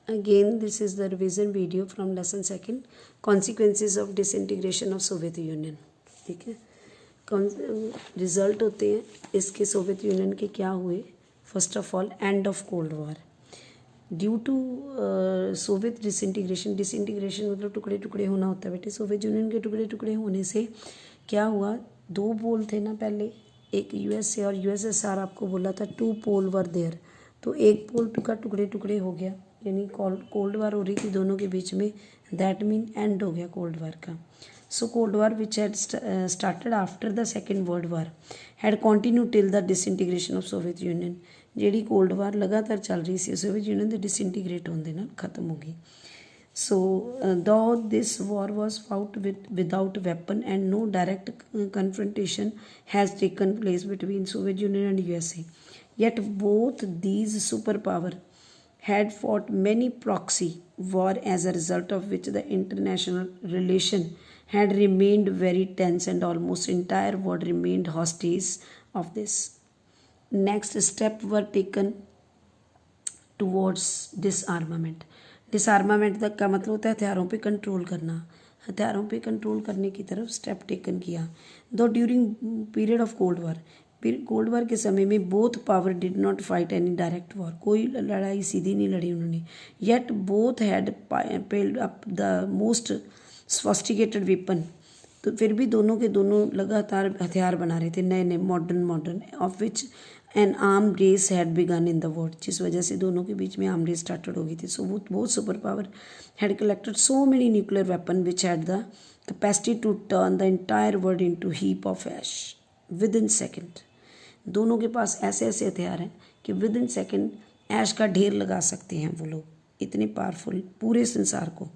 Again, this is the revision video from lesson second, consequences of disintegration of Soviet Union. ठीक है, result होते हैं इसके Soviet union के क्या हुए. First of all, end of cold war due to Soviet disintegration. Disintegration मतलब टुकड़े टुकड़े होना होता है बेटे. सोवियत यूनियन के टुकड़े टुकड़े होने से क्या हुआ, दो पोल थे ना पहले, एक यूएसए और यूएसएसआर. आपको बोला था 2 पोल वर देयर. तो एक पोल का टुकड़े टुकड़े हो गया, यानी कोल्ड वार हो रही थी दोनों के बीच में. दैट मीन एंड हो गया कोल्ड वार का. So cold war which had started after the second world war had continue till the disintegration of Soviet Union. ਜਿਹੜੀ कोल्ड वार लगातार चल रही सी सोवियत यूनियन ਦੇ डिसइंटीग्रेट होने ਨਾਲ खत्म हो गई. So though this war was fought without weapon and no direct confrontation has taken place between Soviet Union and USA, yet both these superpower had fought many proxy war, as a result of which the international relation had remained very tense and almost entire world remained hostage of this. Next step were taken towards disarmament. डिसआर्मामेंट तक का मतलब होता है हथियारों पे control करना. हथियारों पे कंट्रोल करने की तरफ स्टेप टेकन किया. दो during period of cold war, cold war के समय में both power did not fight any direct war. कोई लड़ाई सीधी नहीं लड़ी उन्होंने. Yet both had पेल्ड up the most sophisticated weapon. तो फिर भी दोनों के दोनों लगातार हथियार बना रहे थे, नए नए modern of which an arm race had began in the world. जिस वजह से दोनों के बीच में आर्म रेस स्टार्टेड हो गई थी. So both super power had collected so many nuclear weapon which had the capacity to turn the entire world into heap of ash within second. दोनों के पास ऐसे ऐसे हथियार हैं कि विद इन सेकेंड ऐश का ढेर लगा सकते हैं वो लोग. इतने पावरफुल, पूरे संसार को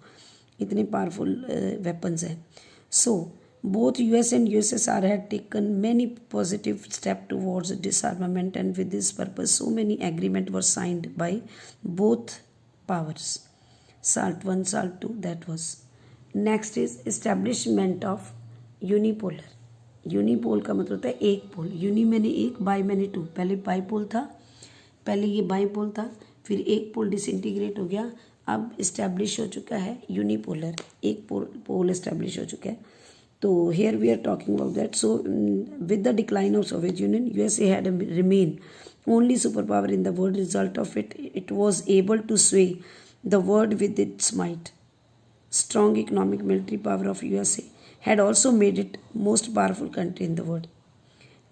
इतने पावरफुल वेपन्स हैं. सो both US and USSR had taken many positive steps towards disarmament, and with this purpose so many agreements were signed by both powers. SALT 1, SALT 2, that was. Next is establishment of unipolar. Unipole का मतलब होता है एक पोल. Uni मैंने एक, by मैंने to. पहले bypoll था, पहले ये बाईपोल था, फिर एक पोल डिसइंटीग्रेट हो गया. अब इस्टेब्लिश हो चुका है यूनिपोलर, एक पोल इस्टेब्लिश हो चुका है. So here we are talking about that. So with the decline of Soviet Union, USA had remained only superpower in the world. Result of it, it was able to sway the world with its might. Strong economic military power of USA had also made it most powerful country in the world.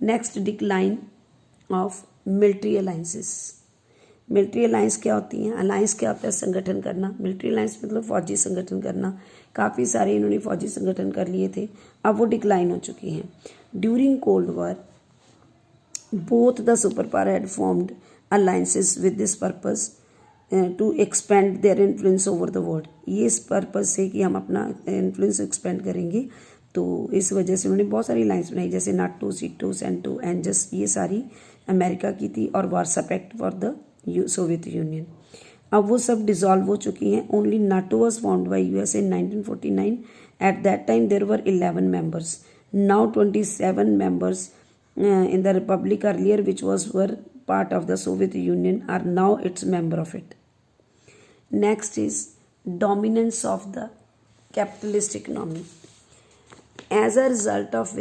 Next, decline of military alliances. Military alliance क्या होती हैं? Alliance क्या होता है? संगठन करना. Military alliance मतलब फौजी संगठन करना. काफ़ी सारे इन्होंने फौजी संगठन कर लिए थे, अब वो डिक्लाइन हो चुकी हैं. During cold war both the super power had formed alliances with this purpose to expand their influence over the world. ये इस पर्पस से कि हम अपना इन्फ्लुएंस एक्सपेंड करेंगे, तो इस वजह से उन्होंने बहुत सारी अलायंस बनाई, जैसे नाटो, सीटो, सेंटो, एंजस. ये सारी अमेरिका की थी और Warsaw Pact for the Soviet Union. अब वो सब डिसॉल्व हो चुकी हैं. Only NATO was formed by USA in 1949. At that time there were 11 members. Now 27 members in the republic earlier which were part of the Soviet Union are now its member of it. Next is dominance of the capitalist economy. As a result of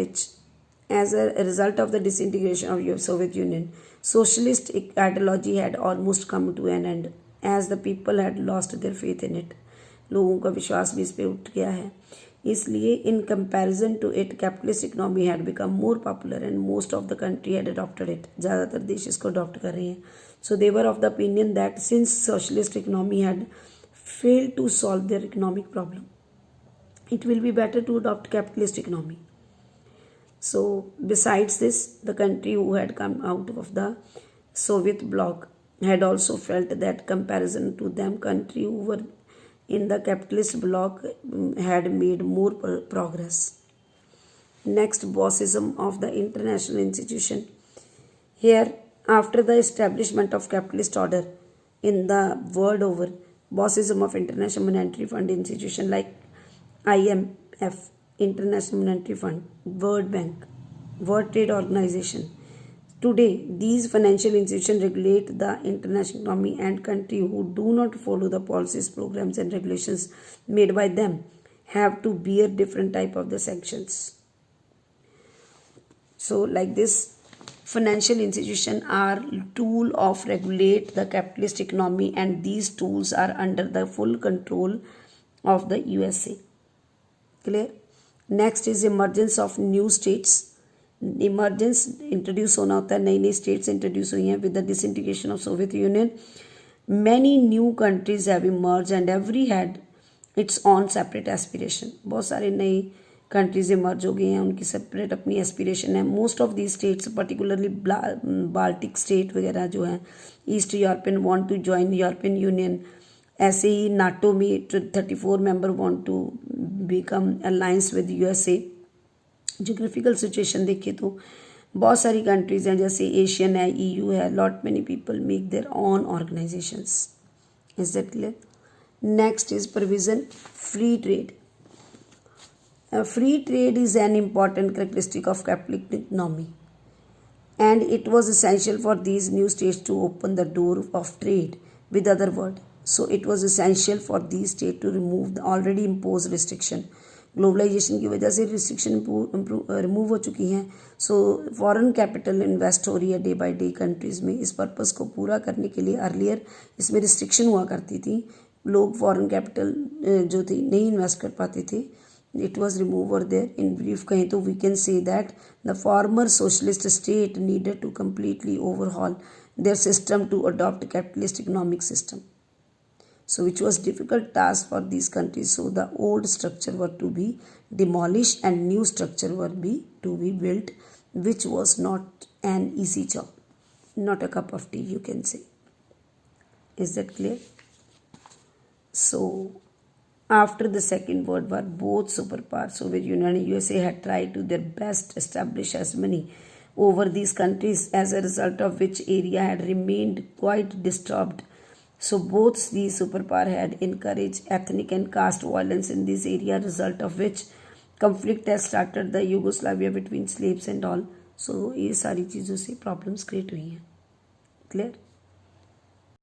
the disintegration of Soviet Union, socialist ideology had almost come to an end, as the people had lost their faith in it. लोगों का विश्वास भी इस पे उठ गया है. इसलिए in comparison to it, capitalist economy had become more popular and most of the country had adopted it. ज़्यादातर देश इसको अडॉप्ट कर रहे हैं. So they were of the opinion that since socialist economy had failed to solve their economic problem, it will be better to adopt capitalist economy. So besides this, the country who had come out of the Soviet bloc had also felt that comparison to them, country who were in the capitalist bloc had made more progress. Next, bossism of the international institution. Here, after the establishment of capitalist order in the world over, bossism of International Monetary Fund institution like IMF, International Monetary Fund, World Bank, World Trade Organization, Today, these financial institutions regulate the international economy, and countries who do not follow the policies, programs, and regulations made by them have to bear different type of the sanctions. So, like this, financial institutions are tool of regulate the capitalist economy, and these tools are under the full control of the USA. Clear? Next is emergence of new states. Emergence introduce होना होता है, नई नई states introduce हुई हैं with the disintegration of Soviet union. Many new countries have emerge and every had it's on separate aspiration. बहुत सारे नई कंट्रीज इमर्ज हो गई हैं, उनकी सेपरेट अपनी एस्पिरेशन है. Most of the states particularly Baltic state वगैरह जो हैं, east European want to join European Union. ऐसे ही नाटो में 34 member want to become alliance with USA. Geographical situation देखें तो बहुत सारी कंट्रीज हैं, जैसे एशियन है, ईयू है. Lot many people make their own organisations. Is that clear? Next is provision free trade. Free trade is an important characteristic of capitalist economy, and it was essential for these new states to open the door of trade with other world. So it was essential for these states to remove the already imposed restriction. Globalisation की वजह से restriction remove हो चुकी हैं. So foreign capital invest हो रही है day by day countries में. इस पर्पस को पूरा करने के लिए अर्लियर इसमें रिस्ट्रिक्शन हुआ करती थी, लोग फॉरेन कैपिटल जो थी नहीं इन्वेस्ट कर पाते थे. इट वॉज रिमूव और देयर. इन ब्रीफ कहें तो we can say that the former socialist state needed to completely overhaul their system to adopt capitalist economic system. So which was difficult task for these countries. So the old structure were to be demolished and new structure were to be built, which was not an easy job, not a cup of tea, you can say. Is that clear? So after the Second World War, both superpowers, Soviet Union and USA, had tried to their best to establish hegemony over these countries, as a result of which area had remained quite disturbed. So both these superpower had encouraged ethnic and caste violence in this area, result of which conflict has started the Yugoslavia between slaves and all. So ये सारी चीज़ों से problems create हुई हैं. Clear?